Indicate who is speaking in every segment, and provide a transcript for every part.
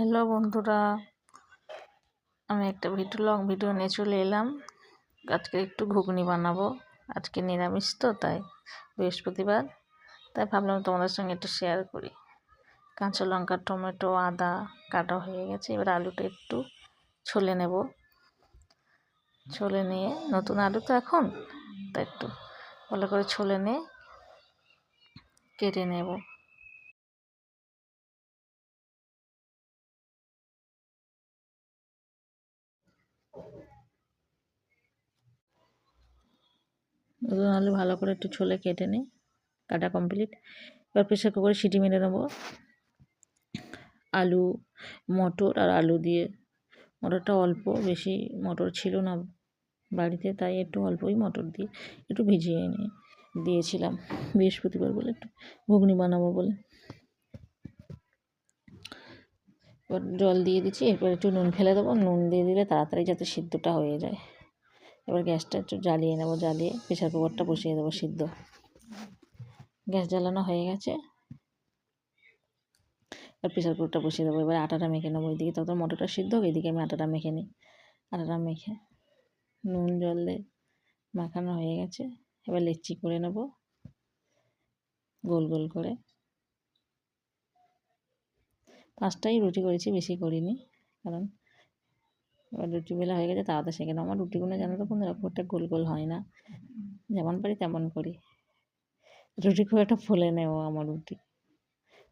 Speaker 1: Hello বন্ধুরা, আমি একটা লং ভিডিও নিয়ে চলে এলাম। আজকে একটু ঘুগনি বানাবো। আজকে নিরামিষ তো, তাই বৃহস্পতিবার, তাই ভাবলাম তোমাদের সঙ্গে একটু শেয়ার করি। কাঁচা লঙ্কা, টমেটো, আদা কাটা হয়ে গেছে। এবার আলুটা একটু ছলে নেব। ছলে নিয়ে, নতুন আলু তো এখন, তাই একটু ভালো করে ছলে নিয়ে কেটে নেব। নতুন আলু ভালো করে একটু ছলে কেটে নিই, কাটা কমপ্লিট। এবার প্রেসার কুকারে সিটি মেরে নেবো। আলু, মটর আর আলু দিয়ে, মটরটা অল্প, বেশি মটর ছিল না বাড়িতে, তাই একটু অল্পই মটর দিয়ে একটু ভিজিয়ে দিয়েছিলাম বৃহস্পতিবার বলে, একটু ঘুগনি বানাবো বলে। এবার জল দিয়ে দিচ্ছি, এরপর একটু নুন ফেলে দেবো। নুন দিয়ে দিলে তাড়াতাড়ি যাতে সিদ্ধটা হয়ে যায়। এবার গ্যাসটা একটু জ্বালিয়ে নেবো, জ্বালিয়ে প্রেসার কুকারটা বসিয়ে দেবো সিদ্ধ। গ্যাস জ্বালানো হয়ে গেছে, এবার প্রেসার কুকারটা বসিয়ে দেবো। এবার আটাটা মেখে নেবো। ওইদিকে তত মটরটা সিদ্ধ হোক, এদিকে আমি আটাটা মেখে নিই। আটাটা মেখে নুন জল দিয়ে মাখানো হয়ে গেছে। এবার লেচি করে নেব গোল গোল করে। 5টাই রুটি করেছি, বেশি করিনি, কারণ এবার রুটি বেলা হয়ে গেছে, তাড়াতাড়ি সেঁকে নেব। আমার রুটিগুলো জানো তো বন্ধুরা, খুব একটা গোল গোল হয় না, যেমন পারি তেমন করি। রুটি খুব একটা ফোলে নেও আমার রুটি,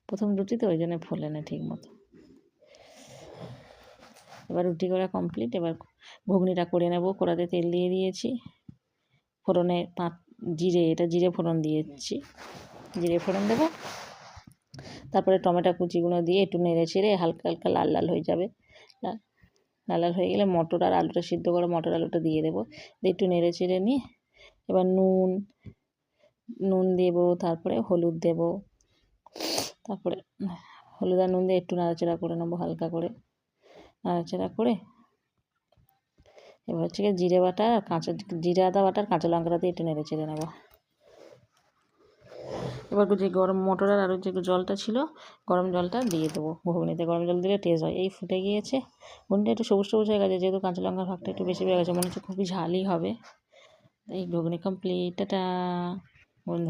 Speaker 1: প্রথম রুটি তো, ওই জন্য ফোলে না ঠিক মতো। এবার রুটি করা কমপ্লিট। এবার ঘুগনিটা করে নেব। কড়াতে তেল দিয়ে দিয়েছি, ফোড়নে জিরে, এটা জিরে ফোড়ন দিয়েছি, জিরে ফোড়ন দেবো। তারপরে টমেটো কুচিগুলো দিয়ে একটু নেড়ে চেড়ে হালকা হালকা লাল লাল হয়ে যাবে। লাল লাল হয়ে গেলে মটর আর আলুটা সিদ্ধ করে মটর আলুটা দিয়ে দেবো, দিয়ে একটু নেড়ে চেড়ে নিয়ে এবার নুন দেবো, তারপরে হলুদ দেবো, তারপরে হলুদ আর নুন দিয়ে একটু নাড়াচাড়া করে নেবো, হালকা করে নাড়াচাড়া করে। এবার হচ্ছে জিরে বাটা, জিরে আদা বাটার কাঁচা লঙ্কাটা দিয়ে একটু নেড়ে চেড়ে নেবো। এবার যে গরম মটর আর আলুর যে জলটা ছিল, গরম জলটা দিয়ে দেবো ঘুগনিতে। গরম জল দিলে টেস্ট হয়। এই ফুটে গিয়েছে, ঘুগনিটা একটু সবুজ সবুজ হয়ে গেছে, যেহেতু কাঁচা লঙ্কার ভাগটা একটু বেশি হয়ে গেছে, মনে হচ্ছে খুবই ঝালই হবে। এই ঘুগনি কমপ্লিট। টাটা বন্ধু।